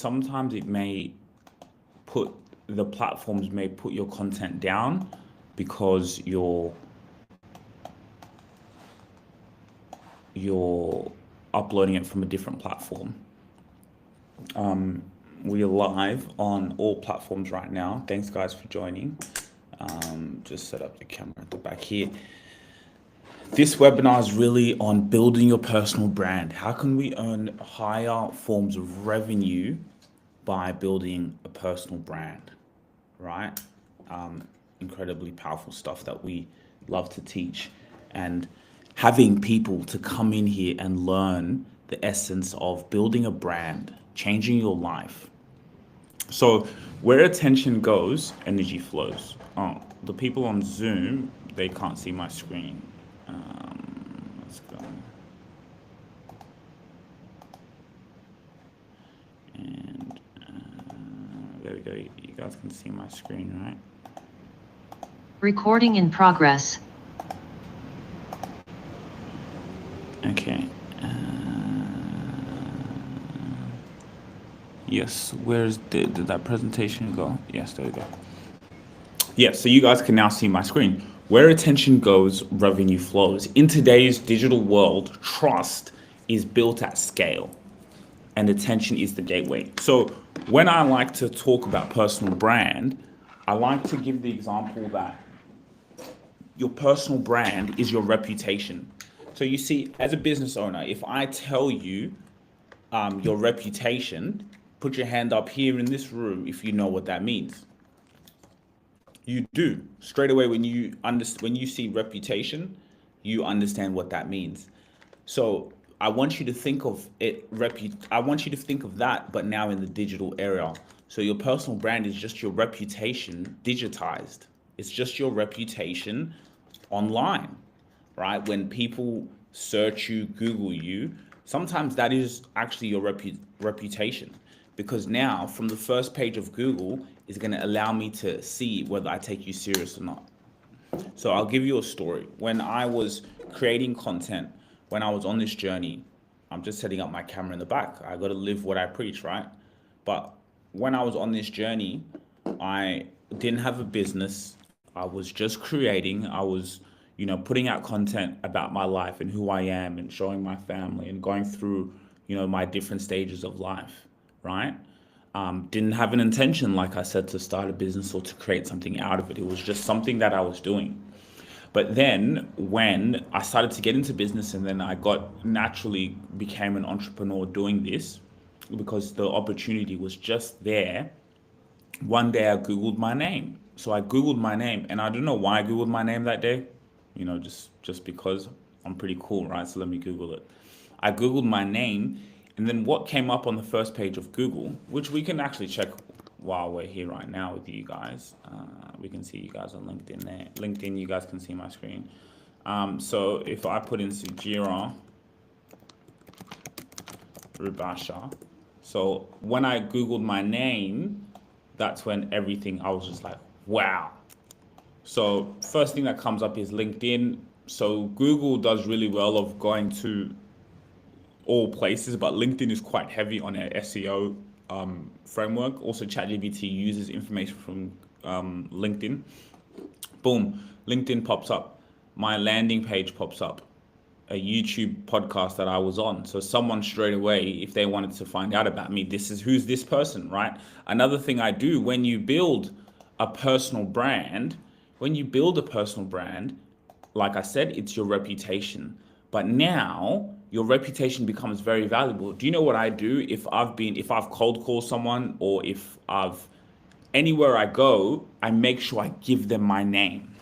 sometimes the platforms may put your content down because you're uploading it from a different platform. We are live on all platforms right now. Thanks guys for joining. Just set up the camera at the back here. This webinar is really on building your personal brand. How can we earn higher forms of revenue by building a personal brand, right? Incredibly powerful stuff that we love to teach, and having people to come in here and learn the essence of building a brand, changing your life. So where attention goes, energy flows. Oh, the people on Zoom, they can't see my screen. Let's go. And there we go. You guys can see my screen, right? Recording in progress. Okay. Yes, did that presentation go? Yes, there we go. Yeah, so you guys can now see my screen. Where attention goes, revenue flows. In today's digital world, trust is built at scale, and attention is the gateway. So when I like to talk about personal brand, I like to give the example that your personal brand is your reputation. So you see, as a business owner, if I tell you your reputation, put your hand up here in this room if you know what that means. You do. Straight away when you see reputation, you understand what that means. So I want you to think of it I want you to think of that, but now in the digital era. So your personal brand is just your reputation digitized. It's just your reputation online, right? When people search you, Google you, sometimes that is actually your reputation, because now from the first page of Google is going to allow me to see whether I take you serious or not. So I'll give you a story. When I was creating content, when I was on this journey, I'm just setting up my camera in the back. I got to live what I preach, right? But when I was on this journey, I didn't have a business. I was just creating. I was, putting out content about my life and who I am and showing my family and going through, my different stages of life, right? Didn't have an intention, like I said, to start a business or to create something out of it. It was just something that I was doing. But then when I started to get into business, and then I naturally became an entrepreneur doing this because the opportunity was just there. One day I Googled my name. So I Googled my name, and I don't know why I Googled my name that day, just because I'm pretty cool, right? So let me Google it. I Googled my name, and then what came up on the first page of Google, which we can actually check while we're here right now with you guys. We can see you guys on LinkedIn there. LinkedIn, you guys can see my screen. So if I put in Sujira Rubasha, so when I Googled my name, that's when I was just like, wow. So first thing that comes up is LinkedIn. So Google does really well of going to all places, but LinkedIn is quite heavy on their SEO framework. Also, ChatGPT uses information from LinkedIn. Boom, LinkedIn pops up. My landing page pops up. A YouTube podcast that I was on. So someone straight away, if they wanted to find out about me, who's this person, right? Another thing I do when you build a personal brand, like I said, it's your reputation. But now your reputation becomes very valuable. Do you know what I do if I've cold called someone, or if anywhere I go, I make sure I give them my name.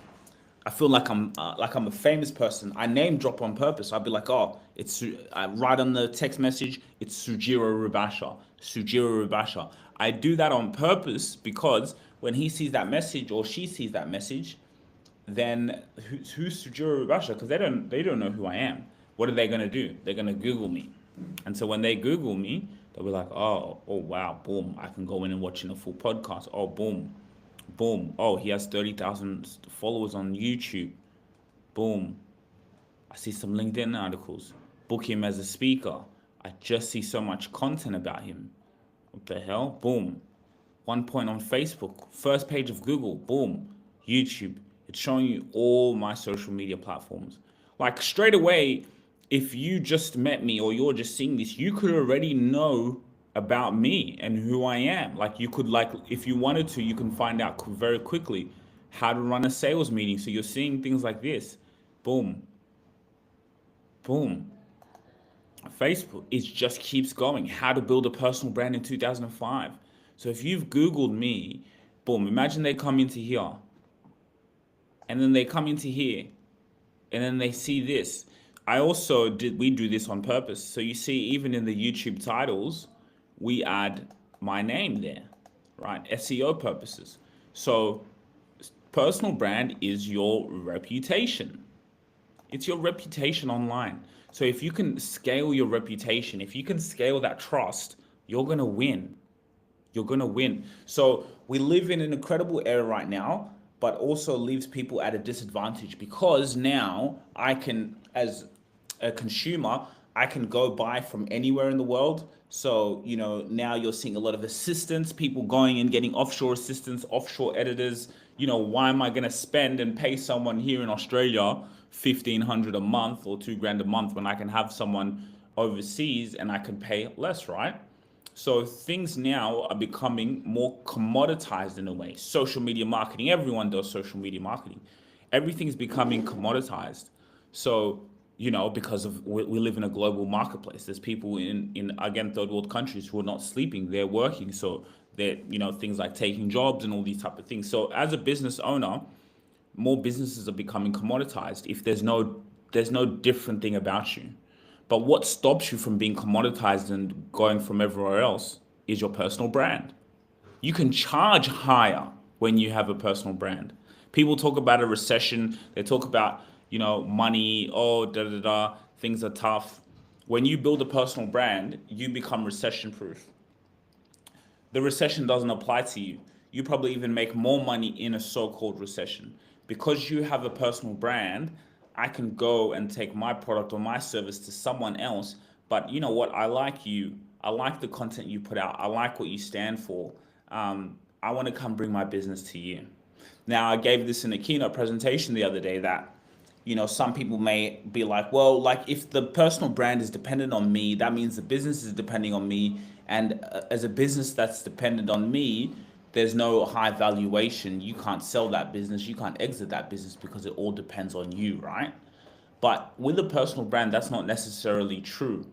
I feel like I'm a famous person. I name drop on purpose. I'll be like, oh, it's right on the text message. It's Sujira Rubasha. Sujira Rubasha. I do that on purpose because when he sees that message or she sees that message, then who's Sujira Rubasha? Because they don't know who I am. What are they gonna do? They're gonna Google me, and so when they Google me, they'll be like, oh wow, boom, I can go in and watch in a full podcast. Oh boom, boom. Oh, he has 30,000 followers on YouTube. Boom. I see some LinkedIn articles. Book him as a speaker. I just see so much content about him. What the hell? Boom. 1 point on Facebook. First page of Google. Boom. YouTube. It's showing you all my social media platforms. Like straight away, if you just met me or you're just seeing this, you could already know about me and who I am. Like you could like if you wanted to, you can find out very quickly how to run a sales meeting. So you're seeing things like this. Boom. Boom. Facebook, it just keeps going. How to build a personal brand in 2005. So if you've Googled me, boom, imagine they come into here and then they come into here and then they see this. We do this on purpose. So you see, even in the YouTube titles, we add my name there, right? SEO purposes. So personal brand is your reputation. It's your reputation online. So if you can scale your reputation, if you can scale that trust, you're going to win. You're going to win. So we live in an incredible era right now, but also leaves people at a disadvantage because now I can, as a consumer, I can go buy from anywhere in the world. So, now you're seeing a lot of assistants, people going and getting offshore assistants, offshore editors. Why am I going to spend and pay someone here in Australia 1,500 a month or 2 grand a month when I can have someone overseas and I can pay less, right? So things now are becoming more commoditized in a way. Social media marketing, everyone does social media marketing. Everything's becoming commoditized. So, because of we live in a global marketplace. There's people in again third world countries who are not sleeping, they're working. So they're, things like taking jobs and all these type of things. So as a business owner, more businesses are becoming commoditized if there's no different thing about you. But what stops you from being commoditized and going from everywhere else is your personal brand. You can charge higher when you have a personal brand. People talk about a recession, they talk about, money, oh, da da da, things are tough. When you build a personal brand, you become recession proof. The recession doesn't apply to you. You probably even make more money in a so-called recession. Because you have a personal brand, I can go and take my product or my service to someone else. But you know what? I like you. I like the content you put out. I like what you stand for. I want to come bring my business to you. Now, I gave this in a keynote presentation the other day that, some people may be like, well, like if the personal brand is dependent on me, that means the business is depending on me. And as a business that's dependent on me, there's no high valuation. You can't sell that business. You can't exit that business because it all depends on you, right? But with a personal brand, that's not necessarily true.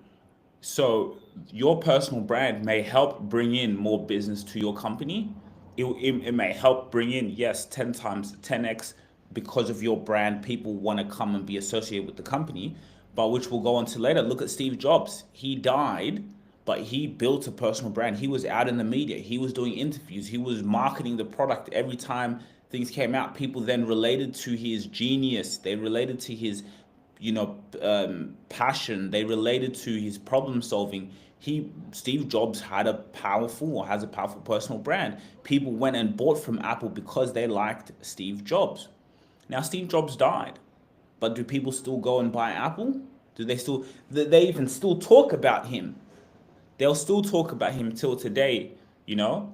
So your personal brand may help bring in more business to your company. It may help bring in, yes, 10 times, 10x because of your brand. People want to come and be associated with the company, but which we'll go on to later. Look at Steve Jobs. He died, but he built a personal brand. He was out in the media. He was doing interviews. He was marketing the product every time things came out. People then related to his genius. They related to his passion. They related to his problem solving. Steve Jobs has a powerful personal brand. People went and bought from Apple because they liked Steve Jobs. Now Steve Jobs died, but do people still go and buy Apple? Do they even still talk about him? They'll still talk about him till today, you know.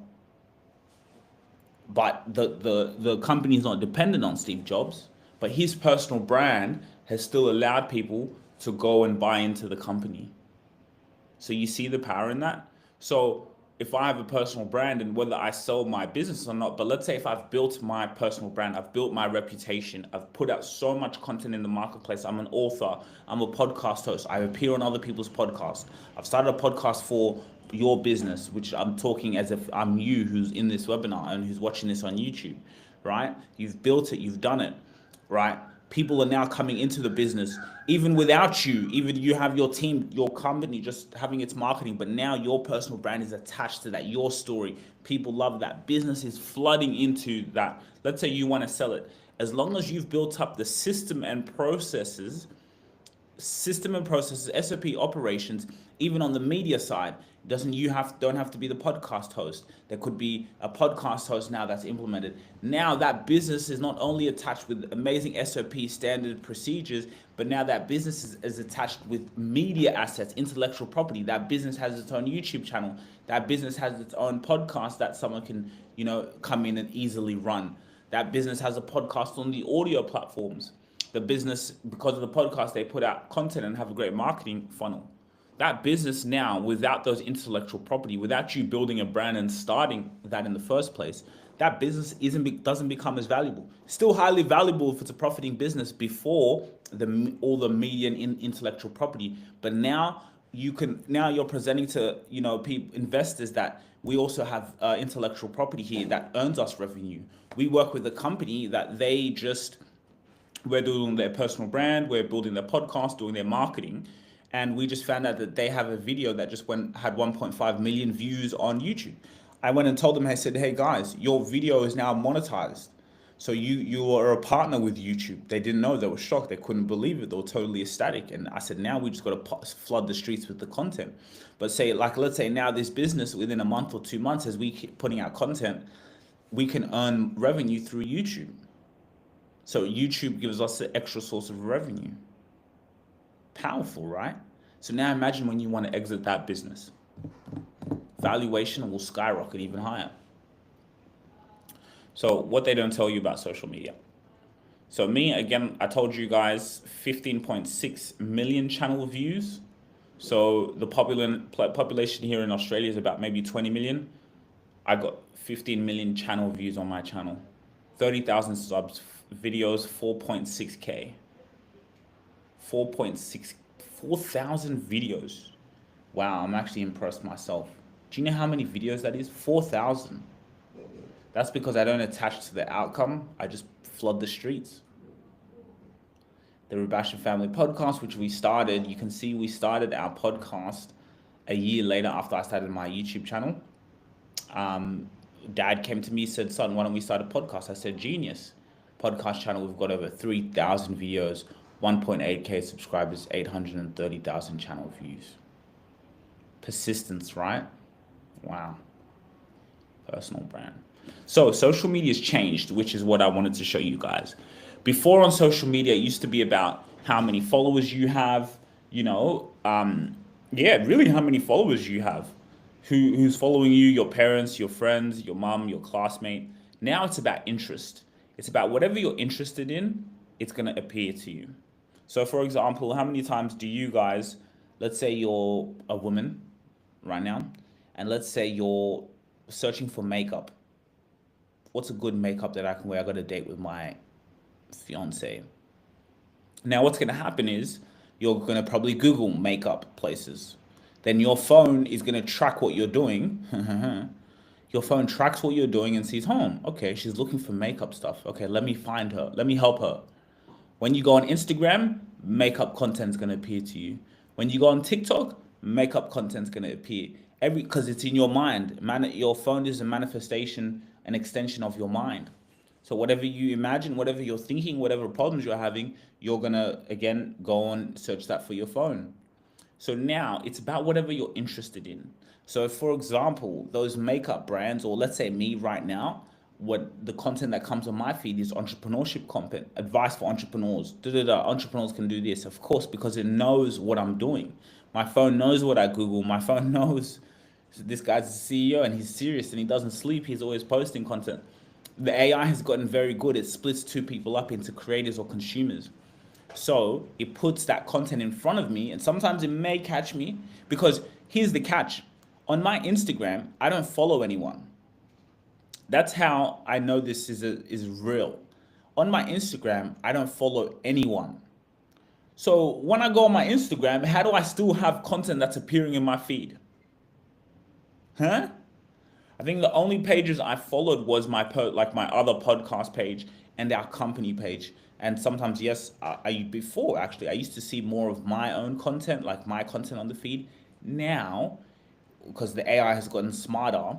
But the company is not dependent on Steve Jobs, but his personal brand has still allowed people to go and buy into the company. So you see the power in that. So if I have a personal brand, and whether I sell my business or not, but let's say if I've built my personal brand, I've built my reputation, I've put out so much content in the marketplace, I'm an author, I'm a podcast host, I appear on other people's podcasts, I've started a podcast for your business, which I'm talking as if I'm you who's in this webinar and who's watching this on YouTube, right? You've built it, you've done it, right? People are now coming into the business, even without you. Even you have your team, your company just having its marketing, but now your personal brand is attached to that, your story. People love that. Business is flooding into that. Let's say you want to sell it. As long as you've built up the system and processes, SOP operations, Even on the media side, doesn't you have don't have to be the podcast host. There could be a podcast host now that's implemented. Now that business is not only attached with amazing SOP standard procedures, but now that business is attached with media assets, intellectual property. That business has its own YouTube channel. That business has its own podcast that someone can, come in and easily run. That business has a podcast on the audio platforms. The business, because of the podcast, they put out content and have a great marketing funnel. That business now, without those intellectual property, without you building a brand and starting that in the first place, that business doesn't become as valuable. Still highly valuable if it's a profiting business before all the media and intellectual property. But now you're presenting to people, investors, that we also have intellectual property here that earns us revenue. We work with a company that we're doing their personal brand, we're building their podcast, doing their marketing. And we just found out that they have a video that just had 1.5 million views on YouTube. I went and told them, I said, hey guys, your video is now monetized. So you are a partner with YouTube. They didn't know, they were shocked, they couldn't believe it, they were totally ecstatic. And I said, now we just got to flood the streets with the content. But let's say now this business, within a month or 2 months, as we keep putting out content, we can earn revenue through YouTube. So YouTube gives us an extra source of revenue. Powerful, right? So now imagine when you want to exit that business. Valuation will skyrocket even higher. So what they don't tell you about social media. So me, again, I told you guys 15.6 million channel views. So the population here in Australia is about maybe 20 million. I got 15 million channel views on my channel. 30,000 subs, videos, 4.6K. 4,000 videos. Wow, I'm actually impressed myself. Do you know how many videos that is? 4,000. That's because I don't attach to the outcome. I just flood the streets. The Rubashian Family Podcast, which we started, you can see we started our podcast a year later after I started my YouTube channel. Dad came to me, said, son, why don't we start a podcast? I said, genius. Podcast channel, we've got over 3,000 videos, 1.8K subscribers, 830,000 channel views. Persistence, right? Wow. Personal brand. So social media's changed, which is what I wanted to show you guys. Before on social media, it used to be about how many followers you have, really how many followers you have. Who's following you, your parents, your friends, your mom, your classmate. Now it's about interest. It's about whatever you're interested in, it's going to appear to you. So for example, how many times do you guys, let's say you're a woman right now, and let's say you're searching for makeup. What's a good makeup that I can wear? I got a date with my fiance. Now what's going to happen is you're going to probably Google makeup places. Then your phone is going to track what you're doing. Your phone tracks what you're doing and sees, okay, she's looking for makeup stuff. Okay, let me find her. Let me help her. When you go on Instagram, makeup content is going to appear to you. When you go on TikTok, makeup content is going to appear. Because it's in your mind. Your phone is a manifestation, an extension of your mind. So whatever you imagine, whatever you're thinking, whatever problems you're having, you're going to, again, go on, search that for your phone. So now it's about whatever you're interested in. So for example, those makeup brands, or let's say me right now, what the content that comes on my feed is entrepreneurship content, advice for entrepreneurs. Entrepreneurs can do this, of course, because it knows what I'm doing. My phone knows what I Google. My phone knows this guy's a CEO and he's serious and he doesn't sleep. He's always posting content. The AI has gotten very good. It splits two people up into creators or consumers. So it puts that content in front of me, and sometimes it may catch me, because here's the catch. On my Instagram, I don't follow anyone. That's how I know this is real. On my Instagram, I don't follow anyone. So when I go on my Instagram, how do I still have content that's appearing in my feed? I think the only pages I followed was my other podcast page and our company page. And sometimes, yes, I used to see more of my own content, like my content on the feed. Now, because the AI has gotten smarter,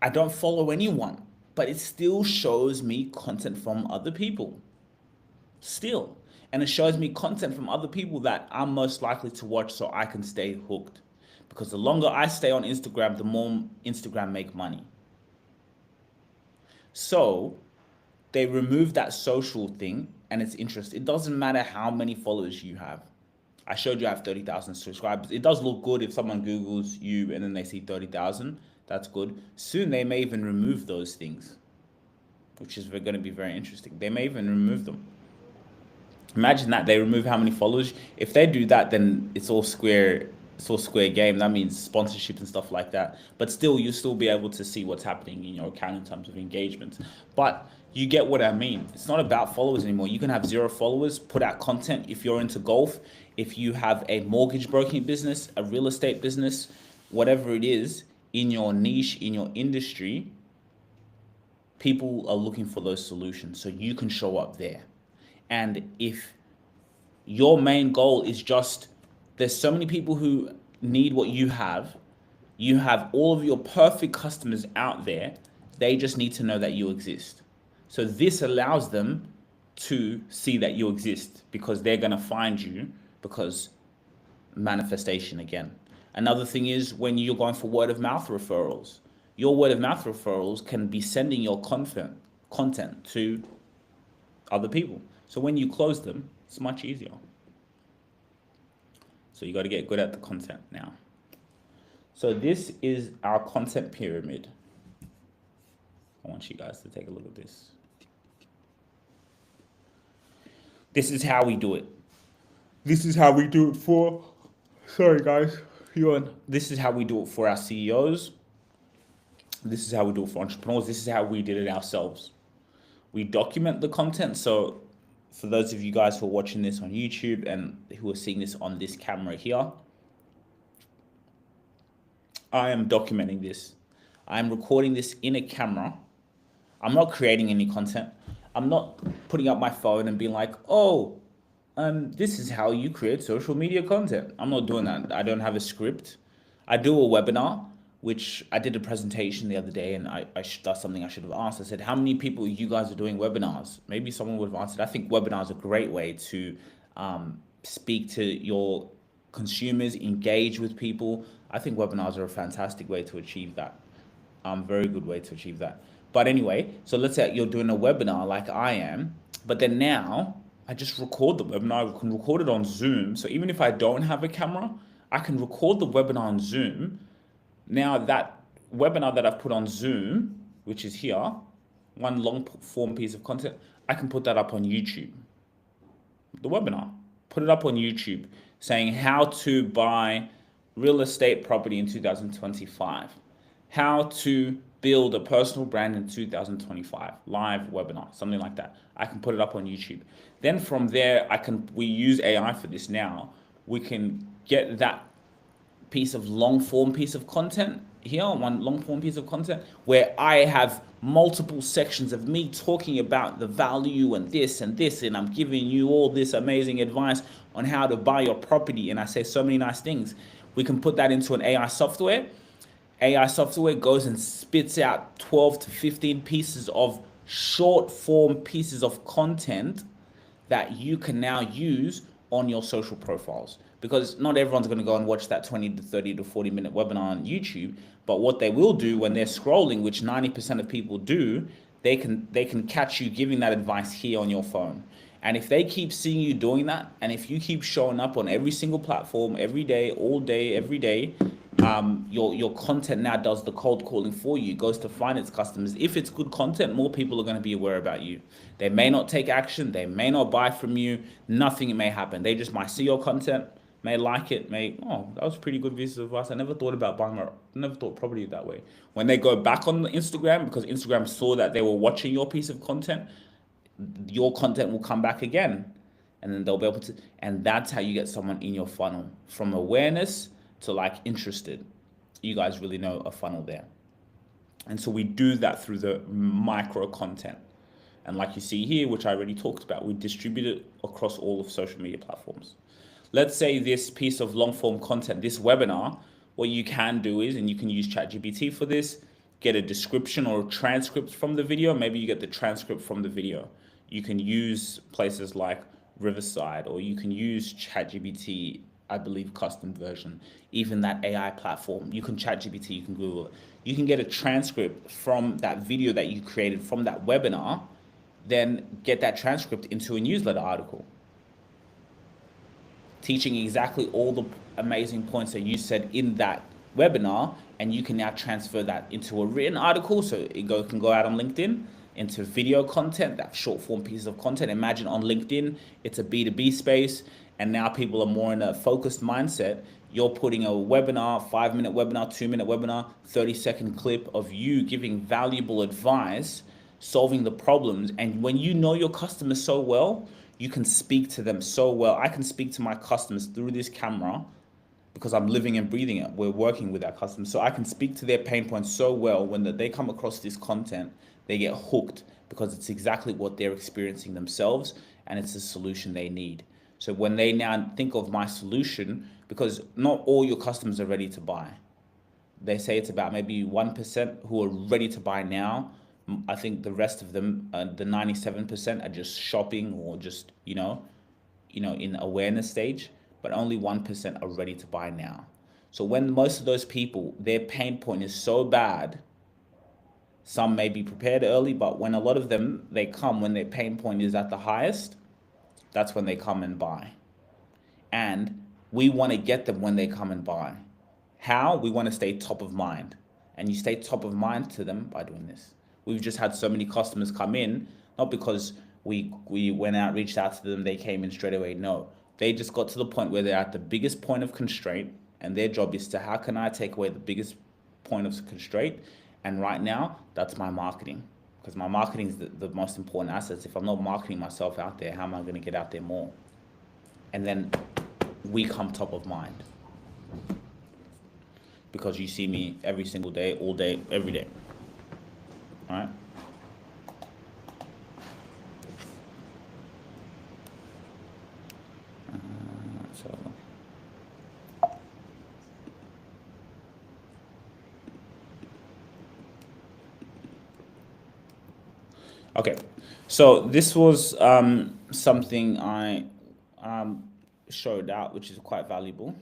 I don't follow anyone, but it still shows me content from other people. Still. and it shows me content from other people that I'm most likely to watch so I can stay hooked. Because the longer I stay on Instagram, the more Instagram make money. So they remove that social thing and it's interesting. It doesn't matter how many followers you have. I showed you I have 30,000 subscribers. It does look good if someone Googles you and then they see 30,000. That's good. Soon they may even remove those things, which is going to be very interesting. They may even remove them. Imagine that they remove how many followers. If they do that, then it's all square. It's all square game. That means sponsorship and stuff like that. But still, you'll still be able to see what's happening in your account in terms of engagement. But you get what I mean. It's not about followers anymore. You can have 0 followers, put out content. If you're into golf, if you have a mortgage broking business, a real estate business, whatever it is in your niche, in your industry, people are looking for those solutions. So you can show up there. And if your main goal is just, there's so many people who need what you have all of your perfect customers out there, they just need to know that you exist. So this allows them to see that you exist because they're going to find you, because manifestation again. Another thing is when you're going for word of mouth referrals, your word of mouth referrals can be sending your content to other people. So when you close them, it's much easier. So you got to get good at the content now. So this is our content pyramid. I want you guys to take a look at this. This is how we do it. This is how we do it for, sorry guys, this is how we do it for our CEOs. This is how we do it for entrepreneurs. This is how we did it ourselves. We document the content. So for those of you guys who are watching this on YouTube and who are seeing this on this camera here, I am documenting this. I'm recording this in a camera. I'm not creating any content. I'm not putting up my phone and being like, oh, this is how you create social media content. I'm not doing that. I don't have a script. I do a webinar, which I did a presentation the other day, and that's something I should have asked. I said, how many people you guys are doing webinars? Maybe someone would have answered. I think webinars are a great way to speak to your consumers, engage with people. I think webinars are a fantastic way to achieve that. Very good way to achieve that. But anyway, so let's say you're doing a webinar like I am, but then now I just record the webinar. I can record it on Zoom. So even if I don't have a camera, I can record the webinar on Zoom. Now that webinar that I've put on Zoom, which is here, one long form piece of content, I can put that up on YouTube. The webinar, put it up on YouTube saying how to buy real estate property in 2025, how to build a personal brand in 2025, live webinar, something like that. I can put it up on YouTube. Then from there, we use AI for this now. We can get that piece of long form piece of content here, one long form piece of content where I have multiple sections of me talking about the value and this, and I'm giving you all this amazing advice on how to buy your property. And I say so many nice things. We can put that into an AI software. AI software goes and spits out 12 to 15 pieces of short form pieces of content that you can now use on your social profiles, because not everyone's going to go and watch that 20 to 30 to 40 minute webinar on YouTube. But what they will do when they're scrolling, which 90% of people do, they can catch you giving that advice here on your phone. And if they keep seeing you doing that, and if you keep showing up on every single platform every day, all day, every day, your content now does the cold calling for you, goes to find its customers. If it's good content, more people are going to be aware about you. They may not take action, they may not buy from you, nothing may happen. They just might see your content, may like it, oh, that was a pretty good piece of advice. I never thought about never thought property that way. When they go back on the Instagram, because Instagram saw that they were watching your piece of content, your content will come back again, and then they'll be able to, and that's how you get someone in your funnel, from awareness to like interested. You guys really know a funnel there. And so we do that through the micro content. And like you see here, which I already talked about, we distribute it across all of social media platforms. Let's say this piece of long form content, this webinar, what you can do is, and you can use ChatGPT for this, get a description or a transcript from the video. Maybe you get the transcript from the video. You can use places like Riverside, or you can use ChatGPT, I believe custom version, even that AI platform. You can ChatGPT, you can Google it. You can get a transcript from that video that you created from that webinar, then get that transcript into a newsletter article, teaching exactly all the amazing points that you said in that webinar, and you can now transfer that into a written article, so it can go out on LinkedIn, into video content, that short form pieces of content. Imagine on LinkedIn, it's a B2B space, and now people are more in a focused mindset. You're putting a webinar, 5-minute webinar, 2-minute webinar, 30-second clip of you giving valuable advice, solving the problems. And when you know your customers so well, you can speak to them so well. I can speak to my customers through this camera because I'm living and breathing it. We're working with our customers. So I can speak to their pain points so well. When they come across this content, they get hooked because it's exactly what they're experiencing themselves, and it's a solution they need. So when they now think of my solution, because not all your customers are ready to buy. They say it's about maybe 1% who are ready to buy now. I think the rest of them, the 97%, are just shopping or just, in awareness stage, but only 1% are ready to buy now. So when most of those people, their pain point is so bad, some may be prepared early, but when a lot of them, they come when their pain point is at the highest, that's when they come and buy. And we want to get them when they come and buy. How? We want to stay top of mind. And you stay top of mind to them by doing this. We've just had so many customers come in, not because we went out, reached out to them, they came in straight away. No, they just got to the point where they're at the biggest point of constraint, and their job is to, how can I take away the biggest point of constraint? And right now, that's my marketing, because my marketing is the most important assets. If I'm not marketing myself out there, how am I going to get out there more? And then we come top of mind, because you see me every single day, all day, every day. All right. Okay, so this was something I showed out, which is quite valuable.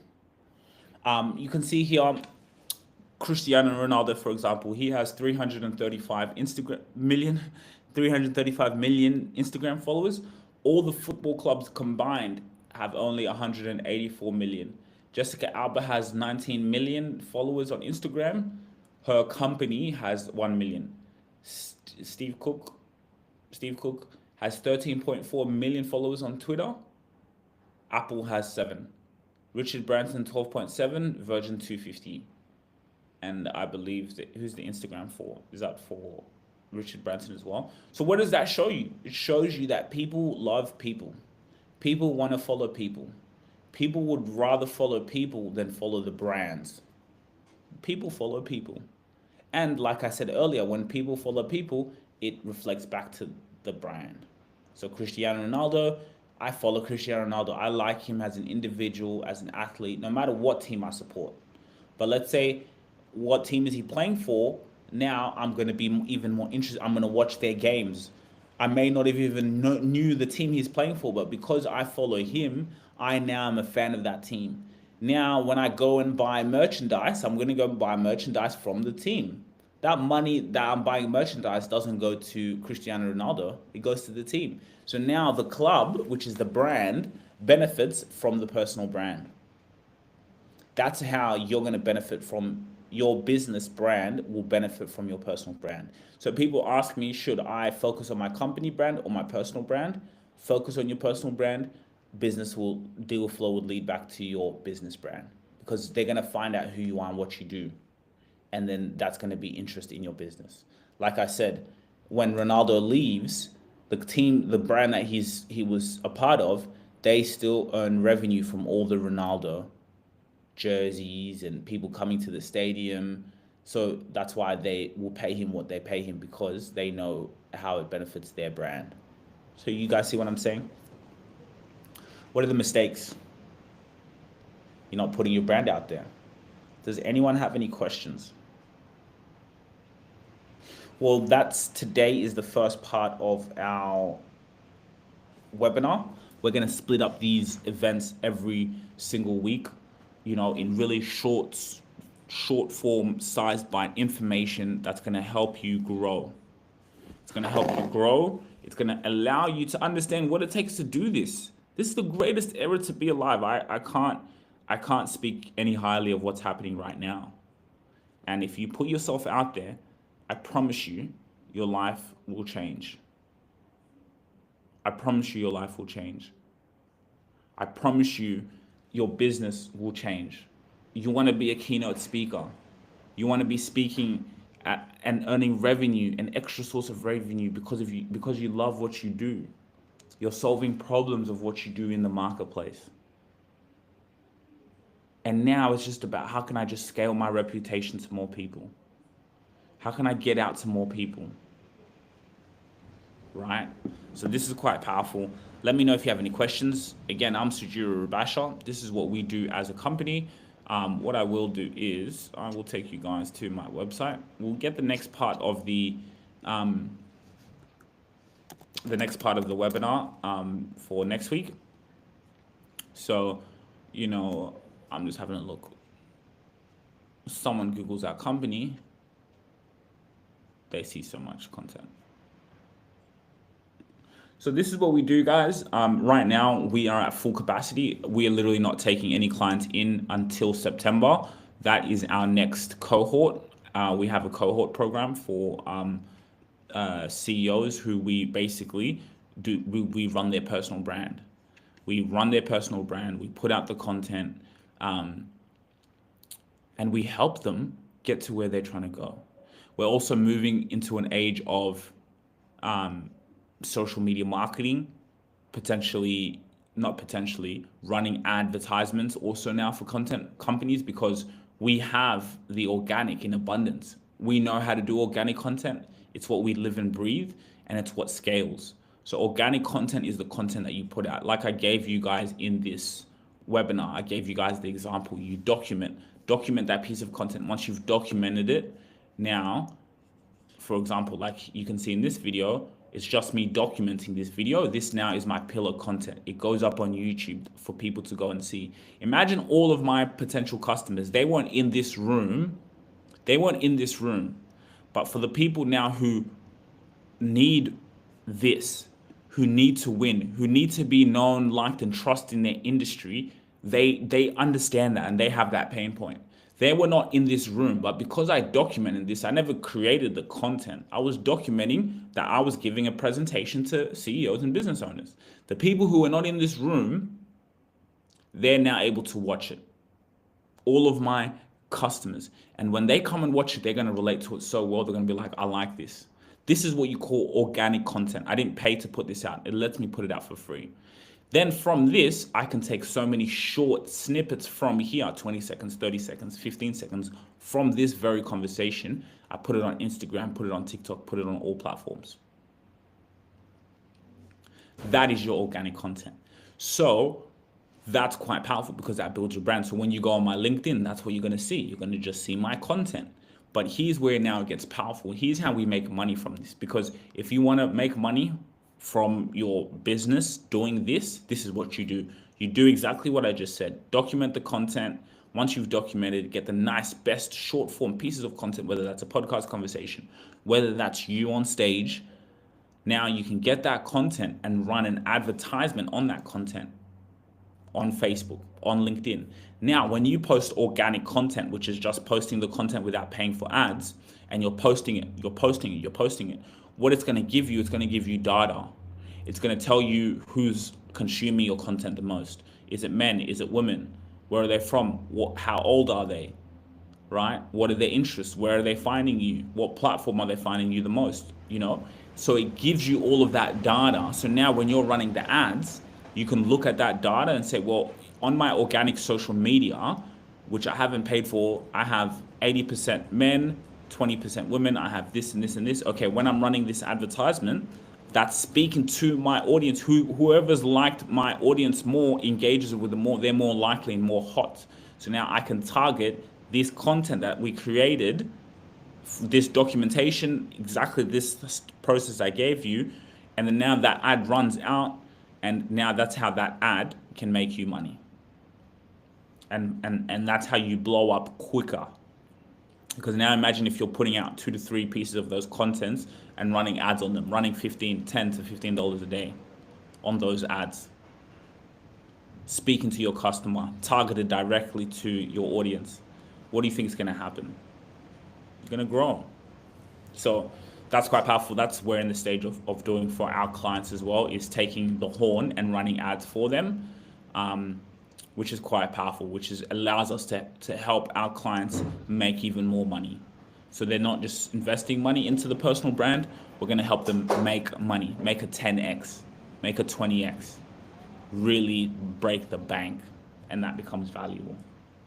You can see here, Cristiano Ronaldo, for example, he has 335 million Instagram followers. All the football clubs combined have only 184 million. Jessica Alba has 19 million followers on Instagram. Her company has 1 million. Steve Cook has 13.4 million followers on Twitter. Apple has 7. Richard Branson 12.7, Virgin 250. And I believe that, who's the Instagram for? Is that for Richard Branson as well? So what does that show you? It shows you that people love people. People want to follow people. People would rather follow people than follow the brands. People follow people. And like I said earlier, when people follow people, it reflects back to the brand. So Cristiano Ronaldo, I follow Cristiano Ronaldo. I like him as an individual, as an athlete, no matter what team I support. But let's say, what team is he playing for? Now I'm going to be even more interested. I'm going to watch their games. I may not have even knew the team he's playing for, but because I follow him, I now am a fan of that team. Now, when I go and buy merchandise, I'm going to go buy merchandise from the team. That money that I'm buying merchandise doesn't go to Cristiano Ronaldo. It goes to the team. So now the club, which is the brand, benefits from the personal brand. That's how you're going to benefit from your business brand, will benefit from your personal brand. So people ask me, should I focus on my company brand or my personal brand? Focus on your personal brand. Deal flow would lead back to your business brand, because they're going to find out who you are and what you do. And then that's going to be interest in your business. Like I said, when Ronaldo leaves, the team, the brand that he was a part of, they still earn revenue from all the Ronaldo jerseys and people coming to the stadium. So that's why they will pay him what they pay him, because they know how it benefits their brand. So you guys see what I'm saying? What are the mistakes? You're not putting your brand out there. Does anyone have any questions? Well, today is the first part of our webinar. We're going to split up these events every single week, in really short form, sized bite information that's going to help you grow. It's going to help you grow. It's going to allow you to understand what it takes to do this. This is the greatest era to be alive. I can't speak any highly of what's happening right now. And if you put yourself out there, I promise you, your life will change. I promise you your life will change. I promise you your business will change. You want to be a keynote speaker. You want to be speaking and earning revenue, an extra source of revenue because you love what you do. You're solving problems of what you do in the marketplace. And now it's just about how can I just scale my reputation to more people? How can I get out to more people? Right? So this is quite powerful. Let me know if you have any questions. Again, I'm Sujiro Rubasha. This is what we do as a company. What I will do is I will take you guys to my website. We'll get the next part of the webinar for next week. So, I'm just having a look. Someone Googles our company, they see so much content. So this is what we do, guys. Right now, we are at full capacity. We are literally not taking any clients in until September. That is our next cohort. We have a cohort program for CEOs who we basically do. We run their personal brand. We run their personal brand. We put out the content, and we help them get to where they're trying to go. We're also moving into an age of social media marketing, running advertisements also now for content companies, because we have the organic in abundance. We know how to do organic content. It's what we live and breathe, and it's what scales. So organic content is the content that you put out. Like I gave you guys in this webinar, I gave you guys the example. You document that piece of content. Once you've documented it, now, for example, like you can see in this video, it's just me documenting this video. This now is my pillar content. It goes up on YouTube for people to go and see. Imagine all of my potential customers. They weren't in this room. But for the people now who need this, who need to win, who need to be known, liked, and trusted in their industry, they understand that and they have that pain point. They were not in this room, but because I documented this, I never created the content. I was documenting that I was giving a presentation to CEOs and business owners. The people who were not in this room, they're now able to watch it. All of my customers. And when they come and watch it, they're going to relate to it so well. They're going to be like, I like this. This is what you call organic content. I didn't pay to put this out. It lets me put it out for free. Then from this, I can take so many short snippets from here, 20 seconds, 30 seconds, 15 seconds, from this very conversation. I put it on Instagram, put it on TikTok, put it on all platforms. That is your organic content. So that's quite powerful because that builds your brand. So when you go on my LinkedIn, that's what you're going to see. You're going to just see my content. But here's where now it gets powerful. Here's how we make money from this. Because if you want to make money from your business doing this, this is what you do. You do exactly what I just said. Document the content. Once you've documented, get the nice, best short form pieces of content, whether that's a podcast conversation, whether that's you on stage. Now you can get that content and run an advertisement on that content on Facebook, on LinkedIn. Now, when you post organic content, which is just posting the content without paying for ads, and you're posting it, what it's going to give you, it's going to give you data. It's going to tell you who's consuming your content the most. Is it men? Is it women? Where are they from? How old are they? Right? What are their interests? Where are they finding you? What platform are they finding you the most? So it gives you all of that data. So now when you're running the ads, you can look at that data and say, well, on my organic social media, which I haven't paid for, I have 80% men, 20% women. I have this and this and this. Okay, when I'm running this advertisement, that's speaking to my audience. Whoever's liked my audience more, engages with them more, they're more likely and more hot. So now I can target this content that we created, this documentation, exactly this process I gave you, and then now that ad runs out, And now that's how that ad can make you money. And that's how you blow up quicker. Because now imagine if you're putting out 2 to 3 pieces of those contents and running ads on them, running $10 to $15 a day on those ads, speaking to your customer, targeted directly to your audience. What do you think is going to happen? You're going to grow. So that's quite powerful. That's where in the stage of doing for our clients as well, is taking the horn and running ads for them, which is quite powerful, which allows us to help our clients make even more money. So they're not just investing money into the personal brand. We're going to help them make money, make a 10x, make a 20x, really break the bank, and that becomes valuable.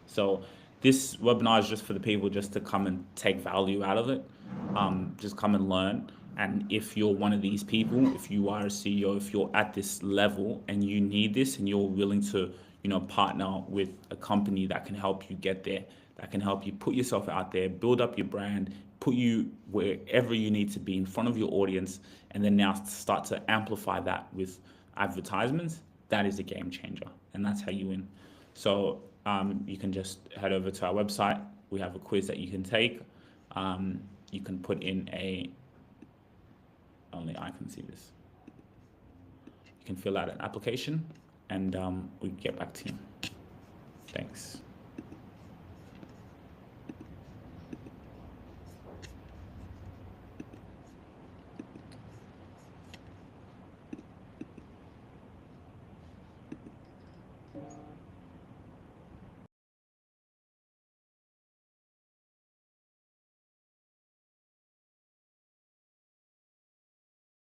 So this webinar is just for the people just to come and take value out of it. Just come and learn. And if you're one of these people, if you are a CEO, if you're at this level and you need this and you're willing to, partner with a company that can help you get there, that can help you put yourself out there, build up your brand, put you wherever you need to be in front of your audience, and then now start to amplify that with advertisements, that is a game changer. And that's how you win. So you can just head over to our website. We have a quiz that you can take. You can put in only I can see this. You can fill out an application, and we get back to you. Thanks.